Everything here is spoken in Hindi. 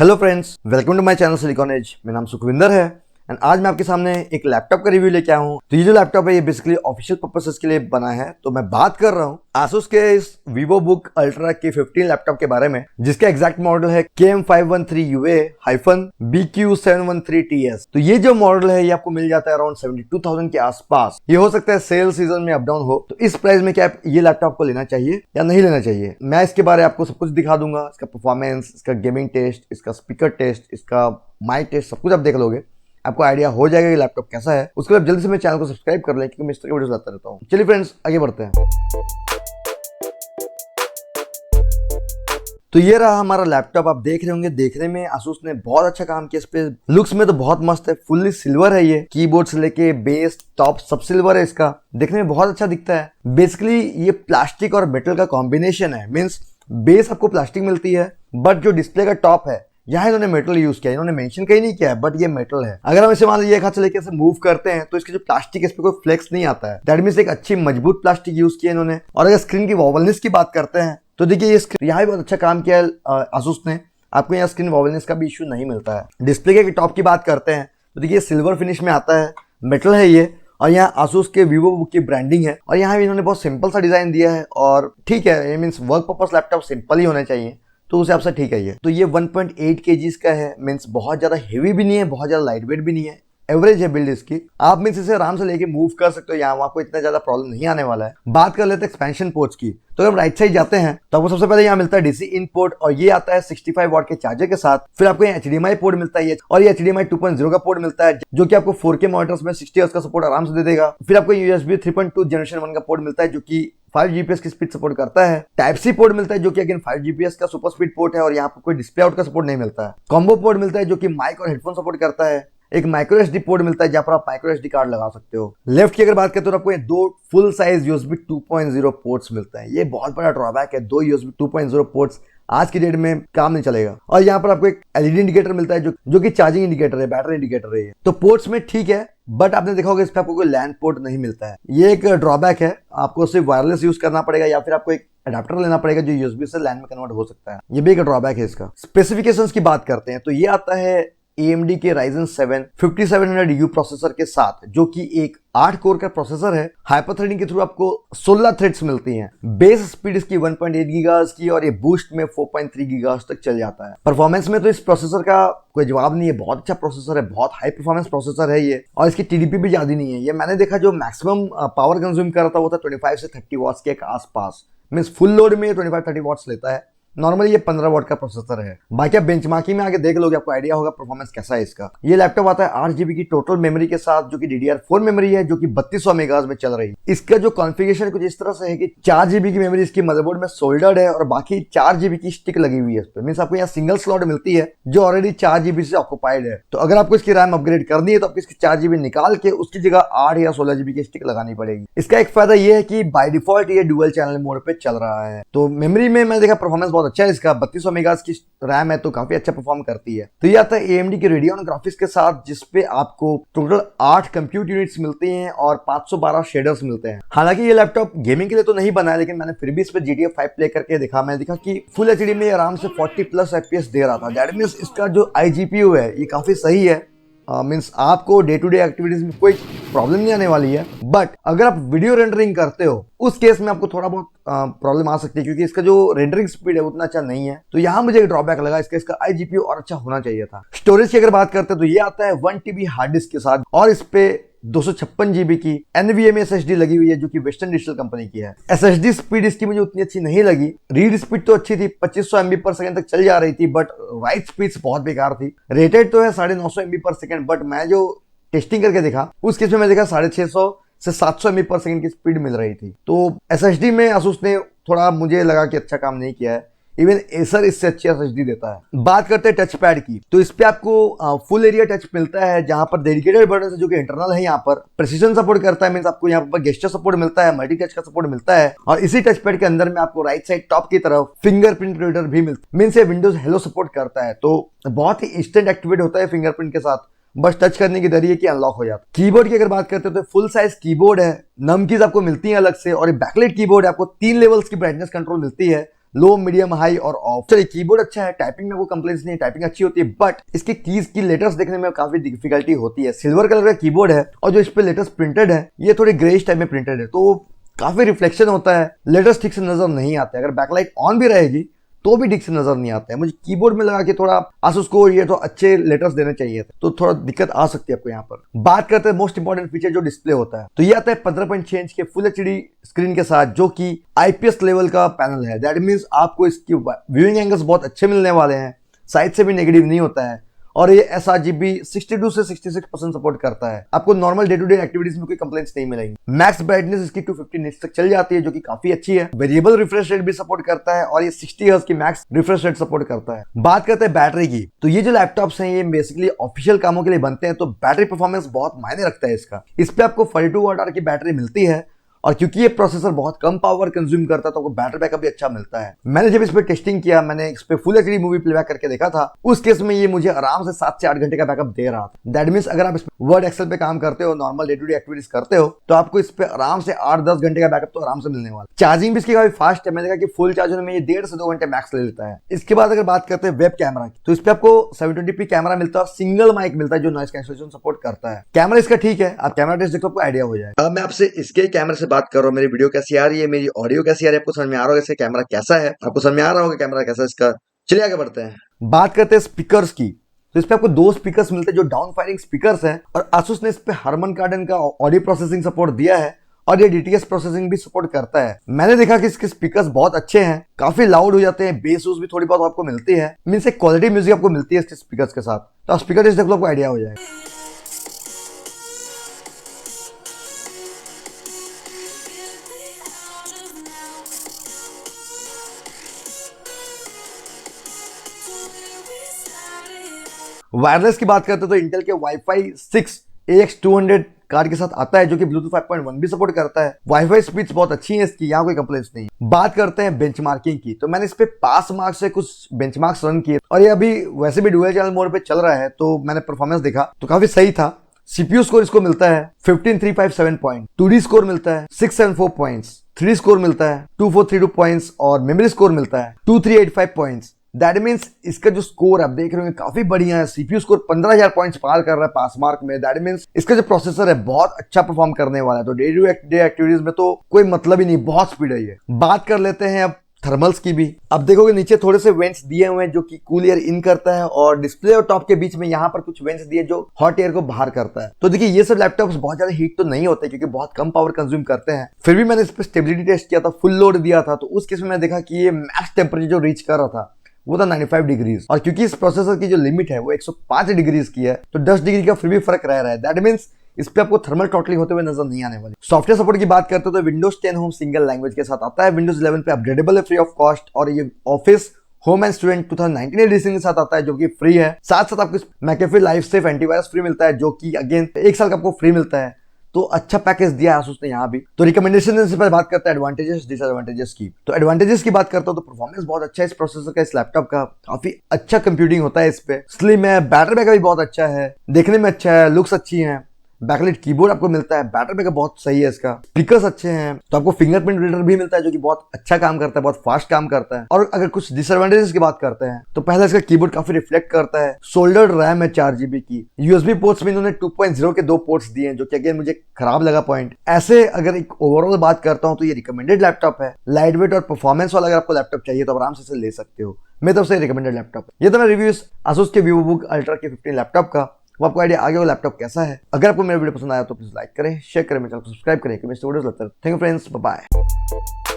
Hello friends, welcome to my channel Silicon Age. मेरा नाम सुखविंदर है एंड आज मैं आपके सामने एक लैपटॉप का रिव्यू लेके आया हूँ। तो ये जो लैपटॉप है ये बेसिकली ऑफिशियल पर्पसेस के लिए बना है। तो मैं बात कर रहा हूँ Asus के इस VivoBook Ultra K15 लैपटॉप के बारे में, जिसका एग्जैक्ट मॉडल है KM513UA-BQ713TS। तो ये जो मॉडल है ये आपको मिल जाता है अराउंड 72,000 के आसपास। ये हो सकता है सेल सीजन में अप डाउन हो, तो इस प्राइस में क्या आप ये लैपटॉप को लेना चाहिए या नहीं लेना चाहिए, मैं इसके बारे में आपको सब कुछ दिखा दूंगा। इसका परफॉर्मेंस, इसका गेमिंग टेस्ट, इसका स्पीकर टेस्ट, इसका माइक टेस्ट, सब कुछ आप देख लोगे, आपको आइडिया हो जाएगा कि लैपटॉप कैसा है। उसके बाद जल्दी से मेरे चैनल को सब्सक्राइब कर लें, क्योंकि मैं इस तरह की वीडियोस लाता रहता हूँ। चलिए फ्रेंड्स, आगे बढ़ते हैं। तो ये रहा हमारा लैपटॉप। आप देख रहे होंगे, देखने में Asus ने बहुत अच्छा काम किया इस पे। लुक्स में तो बहुत मस्त है, फुल्ली सिल्वर है ये। कीबोर्ड से लेके बेस टॉप सब सिल्वर है। इसका देखने में बहुत अच्छा दिखता है। बेसिकली ये प्लास्टिक और मेटल का कॉम्बिनेशन है। मीन्स बेस आपको प्लास्टिक मिलती है, बट जो डिस्प्ले का टॉप है यहाँ इन्होंने मेटल यूज किया। इन्होंने मेंशन कहीं नहीं किया है, बट ये मेटल है। अगर हम इसे मान लीजिए एक हाथ से लेके इसे मूव करते हैं तो इसके जो प्लास्टिक है इस पे कोई फ्लेक्स नहीं आता है। दैट मींस एक अच्छी मजबूत प्लास्टिक यूज किया इन्होंने। और अगर स्क्रीन की वॉबलनेस की बात करते हैं तो देखिए ये स्क्रीन यहाँ भी बहुत अच्छा काम किया है Asus ने। आपको यहाँ स्क्रीन वॉबलनेस का भी इश्यू नहीं मिलता है। डिस्प्ले के टॉप की बात करते हैं तो देखिए सिल्वर फिनिश में आता है, मेटल है ये। और यहाँ Asus के VivoBook की ब्रांडिंग है। और यहाँ भी इन्होंने बहुत सिंपल सा डिजाइन दिया है। और ठीक है, ये means work purpose laptop simple ही होना चाहिए, तो उस हिसाब से ठीक है ये। तो ये 1.8 kg का है। मीन्स बहुत ज्यादा हेवी भी नहीं है, बहुत ज्यादा लाइट वेट भी नहीं है, एवरेज है बिल्ड इसकी। आप मीन्स इसे आराम से लेके मूव कर सकते हो, यहाँ वहाँ को इतना ज्यादा प्रॉब्लम नहीं आने वाला है। बात कर लेते हैं एक्सपेंशन पोर्ट्स की। तो अगर राइट साइड जाते हैं तो आपको सबसे पहले यहाँ मिलता है DC इन पोर्ट, और ये आता है 65 वाट के चार्जर के साथ। फिर आपको यहाँ HDMI पोर्ट मिलता है और ये HDMI 2.0 का पोर्ट मिलता है, जो कि आपको 4K मॉनिटर्स में 60 हर्ट्ज का सपोर्ट आराम से दे देगा। फिर आपको USB 3.2 जनरेशन 1 का पोर्ट मिलता है, जो कि 5 GPS की स्पीड सपोर्ट करता है। टाइप C पोर्ट मिलता है, जो कि अगेन 5 GPS का सुपर स्पीड पोर्ट है। और यहाँ पर कोई डिस्प्ले आउट का सपोर्ट नहीं मिलता है। कॉम्बो पोर्ट मिलता है, जो कि माइक और हेडफोन सपोर्ट करता है। एक माइक्रो SD पोर्ट मिलता है, जहां पर आप माइक्रो SD कार्ड लगा सकते हो। लेफ्ट की अगर बात करें तो आपको ये दो फुल साइज USB 2.0 पोर्ट्स मिलता है। ये बहुत बड़ा ड्रॉबैक है, दो USB 2.0 पोर्ट्स आज की डेट में काम नहीं चलेगा। और यहाँ पर आपको एक LED इंडिकेटर मिलता है, जो कि चार्जिंग इंडिकेटर है, बैटरी इंडिकेटर है। तो पोर्ट्स में ठीक है, बट आपने देखा होगा इस पे आपको कोई लैंड पोर्ट नहीं मिलता है। ये एक ड्रॉबैक है। आपको सिर्फ वायरलेस यूज करना पड़ेगा, या फिर आपको एक अडाप्टर लेना पड़ेगा जो USB से लैंड में कन्वर्ट हो सकता है। ये भी एक ड्रॉबैक है इसका। स्पेसिफिकेशंस की बात करते हैं तो ये आता है AMD के Ryzen 7 5700U प्रोसेसर के साथ, जो कि एक 8 कोर का प्रोसेसर है। हाइपर थ्रेडिंग के थ्रू आपको 16 थ्रेड्स मिलती हैं। बेस स्पीड इसकी 1.8 गीगाहर्ट्ज की, और ये बूस्ट में 4.3 गीगाहर्ट्ज तक चल जाता है। परफॉर्मेंस में तो इस प्रोसेसर का कोई जवाब नहीं है। बहुत अच्छा प्रोसेसर है, बहुत हाई परफॉर्मेंस प्रोसेसर है ये। और इसकी TDP भी ज्यादा नहीं है। ये मैंने देखा जो मैक्सिमम पावर कंज्यूम कर रहा था वो था 25 से 30 वॉट्स के आसपास। मीन्स फुल लोड में 25-30 वॉट्स लेता है। नॉर्मली ये 15 वॉट का प्रोसेसर है। बाकी आप बेंचमार्किंग में आगे देख लोगे, आपको आइडिया होगा परफॉर्मेंस कैसा है इसका। ये लैपटॉप आता है 8 GB की टोटल मेमोरी के साथ, जो कि DDR4 मेमोरी है, जो कि 3200 मेगाहर्ट्ज में चल रही है। इसका जो कॉन्फ़िगरेशन कुछ इस तरह से है कि 4 GB की मेमोरी इसकी मदरबोर्ड में सोल्डर्ड है, और बाकी 4 GB की स्टिक लगी हुई है इस पे। मींस आपको यहाँ सिंगल स्लॉट मिलती है, जो ऑलरेडी 4 GB से ऑक्युपाइड है। तो अगर आपको इसकी रैम अपग्रेड करनी है तो आपको इसकी 4 GB निकाल के उसकी जगह 8 या 16 GB की स्टिक लगानी पड़ेगी। इसका एक फायदा ये है कि बाय डिफॉल्ट ये डुअल चैनल मोड पे चल रहा है। तो मेमोरी में मैंने देखा परफॉर्मेंस बहुत अच्छा है इसका। 3200 मेगाहर्ट्ज की रैम है, तो काफी अच्छा परफॉर्म करती है। तो ये आता है AMD के Radeon ग्राफिक्स के साथ, जिसपे आपको टोटल 8 कंप्यूट यूनिट्स मिलती हैं और 512 शेडर्स मिलते हैं। हालांकि ये लैपटॉप गेमिंग के लिए तो नहीं बना है, लेकिन मैंने फिर भी इस पे GTA 5 प्ले करके देखा। मैंने देखा कि फुल HD में आराम से 40+ FPS दे रहा था। दैट मींस इसका जो iGPU है ये काफी सही है। मीन्स आपको डे टू डे एक्टिविटीज में कोई प्रॉब्लम नहीं आने वाली है। बट अगर आप वीडियो रेंडरिंग करते हो उस केस में आपको थोड़ा बहुत प्रॉब्लम आ सकती है, क्योंकि इसका जो रेंडरिंग स्पीड है उतना अच्छा नहीं है। तो यहाँ मुझे एक ड्रॉबैक लगा इसका iGPU और अच्छा होना चाहिए था। स्टोरेज की अगर बात करते हैं तो ये आता है 1 TB हार्ड डिस्क के साथ, और इस पे 256 GB की NVMe SSD लगी हुई है, जो कि वेस्टर्न डिजिटल कंपनी की है। SSD स्पीड इसकी मुझे उतनी अच्छी नहीं लगी। रीड स्पीड तो अच्छी थी, 2500 MB/s तक चल जा रही थी, बट राइट स्पीड बहुत बेकार थी। रेटेड तो है 950 MB/s, बट मैं जो टेस्टिंग करके देखा उस केस में मैं देखा 650 से 700 MB/s की स्पीड मिल रही थी। तो SSD में Asus ने थोड़ा मुझे लगा कि अच्छा काम नहीं किया है। इवन एसर इससे अच्छी SSD देता है। बात करते हैं टच पैड की, तो इस पे आपको फुल एरिया टच मिलता है, जहां पर डेडिकेटेड बटन है जो कि इंटरनल है। यहाँ पर प्रेसिजन सपोर्ट करता है। मींस आपको यहाँ पर गेस्चर सपोर्ट मिलता है, मल्टी टच का सपोर्ट मिलता है। और इसी टच पैड के अंदर में आपको राइट साइड टॉप की तरफ फिंगरप्रिंट रीडर भी मिलता है। मींस ये विंडोज हेलो सपोर्ट करता है, तो बहुत ही इंस्टेंट एक्टिवेट होता है फिंगरप्रिंट के साथ। बस टच करने के जरिए कि अनलॉक हो जाता है। कीबोर्ड की अगर बात करते हैं तो फुल साइज कीबोर्ड है, नम कीज आपको मिलती है अलग से, और बैकलाइट कीबोर्ड है। आपको 3 लेवल्स की ब्राइटनेस कंट्रोल मिलती है, लो, मीडियम, हाई और ऑफ। चलिए कीबोर्ड अच्छा है, टाइपिंग में कोई कंप्लेंट्स नहीं, टाइपिंग अच्छी होती है, बट इसके कीज की लेटर्स देखने में काफी डिफिकल्टी होती है। सिल्वर कलर का कीबोर्ड है और जो इस पे लेटर्स प्रिंटेड है ये थोड़ी ग्रेइश टाइप में प्रिंटेड है, तो काफी रिफ्लेक्शन होता है, लेटर्स ठीक से नजर नहीं आते। अगर बैकलाइट ऑन भी रहेगी तो भी ठीक से नजर नहीं आता है। मुझे कीबोर्ड में लगा कि थोड़ा आसूस को ये तो अच्छे लेटर्स देने चाहिए थे, तो थोड़ा दिक्कत आ सकती है आपको यहाँ पर। बात करते हैं मोस्ट इंपॉर्टेंट फीचर जो डिस्प्ले होता है, तो ये आता है 15.6 इंच के फुल एचडी स्क्रीन के साथ, जो कि IPS लेवल का पैनल है। दैट मीन्स आपको इसकी व्यूइंग एंगल्स बहुत अच्छे मिलने वाले हैं, साइड से भी नेगेटिव नहीं होता है, और ये sRGB 62 से 66% सपोर्ट करता है। आपको normal day to day activities में कोई कंप्लेंट्स नहीं मिलेंगी। मैक्स ब्राइटनेस इसकी 250 निट्स तक चल जाती है, जो कि काफी अच्छी है। वेरिएबल रिफ्रेश रेट भी सपोर्ट करता है और ये 60 हर्ट्ज की मैक्स रिफ्रेश रेट सपोर्ट करता है। बात करते हैं बैटरी की, तो ये जो लैपटॉप्स हैं ये बेसिकली ऑफिशियल कामों के लिए बनते हैं, तो बैटरी परफॉर्मेंस बहुत मायने रखता है इसका। इस पे आपको 42 वाट आवर की बैटरी मिलती है, और क्योंकि ये प्रोसेसर बहुत कम पावर कंज्यूम करता है तो आपको बैटरी बैकअप भी अच्छा मिलता है। मैंने जब इस पे टेस्टिंग किया, मैंने इस पे फुल एचडी मूवी प्लेबैक करके देखा था, उस केस में ये मुझे आराम से 7 से 8 घंटे का बैकअप दे रहा था। दैट मीन्स अगर आप इस वर्ड एक्सेल पे काम करते हो, normal day to day activities करते हो, तो आपको इस पे आराम से 8-10 घंटे का बैकअप तो आराम से मिलने वाला। चार्जिंग भी इसकी काफी फास्ट है, मैंने देखा कि फुल चार्ज होने में ये 1.5 से 2 घंटे मैक्स ले लेता है। इसके बाद अगर बात करते हैं वेब कैमरा की, तो इस पे आपको 720p कैमरा मिलता है और सिंगल माइक मिलता है जो नॉइस कैंसलेशन सपोर्ट करता है। कैमरा इसका ठीक है, आप कैमरा टेस्ट देखो आपको आइडिया हो जाए। अब मैं आपसे इसके कैमरे से बात कर रहा हूँ, मेरी वीडियो कैसी आ रही है, मेरी ऑडियो कैसी आ रही है, आपको समझ में आ रहा होगा इसका कैमरा कैसा है, आपको समझ में आ रहा होगा कैमरा कैसा है इसका। चलिए आगे बढ़ते हैं। बात करते हैं स्पीकर्स की, तो इस पे आपको 2 स्पीकर्स मिलते हैं जो डाउन फायरिंग स्पीकर्स हैं, और आसूस ने इस पे हार्मन कार्डन का ऑडियो प्रोसेसिंग सपोर्ट दिया है और ये DTS प्रोसेसिंग भी सपोर्ट करता है। मैंने देखा कि इसके स्पीकर्स बहुत अच्छे हैं, काफी लाउड हो जाते हैं, बेस भी थोड़ी बहुत आपको मिलती है, मींस एक क्वालिटी म्यूजिक आपको मिलती है इसके स्पीकर्स के साथ। तो आप स्पीकर टेस्ट देख लो, आपको आइडिया हो जाएगा। वायरलेस की बात करते हैं तो इंटेल के Wi-Fi 6 AX200 कार्ड के साथ आता है, जो कि Bluetooth 5.1 भी सपोर्ट करता है। वाईफाई स्पीड्स बहुत अच्छी है इसकी, यहाँ कोई कंप्लेंट्स नहीं। बात करते हैं बेंचमार्किंग की, तो मैंने इस पे पास मार्क से कुछ बेंचमार्क्स रन किए, और ये अभी वैसे भी डुअल चैनल मोड पे चल रहा है, तो मैंने परफॉर्मेंस देखा तो काफी सही था। CPU स्कोर इसको मिलता है 15357 पॉइंट, 2D स्कोर मिलता है 674 पॉइंट्स, 3D स्कोर मिलता है 2432 पॉइंट्स, और मेमोरी स्कोर मिलता है 2385 पॉइंट्स। दैट मीन्स इसका जो स्कोर आप देख रहे होंगे काफी बढ़िया है। CPU स्कोर 15000 पॉइंट्स पार कर रहा है पास मार्क में। दैट मीन्स इसका जो प्रोसेसर है बहुत अच्छा परफॉर्म करने वाला है, तो डे टू डे एक्टिविटीज में तो कोई मतलब ही नहीं, बहुत स्पीड है ये। बात कर लेते हैं अब थर्मल्स की भी। अब देखोगे नीचे थोड़े से वेंट्स दिए हुए हैं जो कि कूल एयर इन करता है, और डिस्प्ले और टॉप के बीच में यहाँ पर कुछ वेंट्स दिए जो हॉट एयर को बाहर करता है। तो देखिए ये सब लैपटॉप्स बहुत ज्यादा हीट तो नहीं होते क्योंकि बहुत कम पावर कंज्यूम करते हैं। फिर भी मैंने इस पर स्टेबिलिटी टेस्ट किया था, फुल लोड दिया था, तो उस केस में मैंने देखा कि ये मैक्स टेम्परेचर जो रीच कर रहा था वो था 95 डिग्रीज, और क्योंकि इस प्रोसेसर की जो लिमिट है वो 105 डिग्रीज की है, तो 10 डिग्री का फिर भी फर्क रह रहा है। दैट मीन्स इस पे आपको थर्मल टॉटलिंग होते हुए नजर नहीं आने वाली। सॉफ्टवेयर सपोर्ट की बात करते हो तो विंडोज 10 होम सिंगल लैंग्वेज के साथ आता है, विंडोज 11 पे अपग्रेडेबल है फ्री ऑफ कॉस्ट, और ये office home and student 2019 edition के साथ आता है जो कि फ्री है। साथ साथ आपको McAfee life safe antivirus free मिलता है, जो कि अगेन 1 साल का आपको फ्री मिलता है। तो अच्छा पैकेज दिया है आसूस ने यहाँ भी। तो रिकमेंडेशन से बात करते हैं एडवांटेजेस डिसएडवांटेजेस की। तो एडवांटेजेस की बात करता हूँ तो परफॉर्मेंस बहुत अच्छा है इस प्रोसेसर का, इस लैपटॉप का काफी अच्छा कंप्यूटिंग होता है इस पे, स्लिम है, बैटरी बैकअप भी बहुत अच्छा है, देखने में अच्छा है, लुक्स अच्छी है, बैकलाइट कीबोर्ड आपको मिलता है, बैटरी बैकअप बहुत सही है इसका, स्पीकर्स अच्छे हैं, तो आपको फिंगरप्रिंट रीडर भी मिलता है जो कि बहुत अच्छा काम करता है, बहुत फास्ट काम करता है। और अगर कुछ डिसएडवांटेजेस की बात करते हैं तो पहला इसका कीबोर्ड काफी रिफ्लेक्ट करता है, सोल्डर्ड रैम है 4GB की, USB पोर्ट्स में इन्होंने 2.0 के 2 पोर्ट्स दिए हैं जो कि अगेन मुझे खराब लगा पॉइंट। ऐसे अगर एक ओवरऑल बात करता हूं तो ये रिकमेंडेड लैपटॉप है, लाइट वेट और परफॉर्मेंस वाला अगर आपको लैपटॉप चाहिए तो आराम से ले सकते हो, मेरी तरफ से रिकमेंडेड लैपटॉप है। ये तो मेरा रिव्यू आसूस के वीवोबुक अल्ट्रा के 15 लैपटॉप का, वो आपको आइडिया आ गया वो लैपटॉप कैसा है। अगर आपको मेरा वीडियो पसंद आया तो प्लीज लाइक करें, शेयर करें, मेरे चैनल को सब्सक्राइब करें। Thank you friends, bye bye.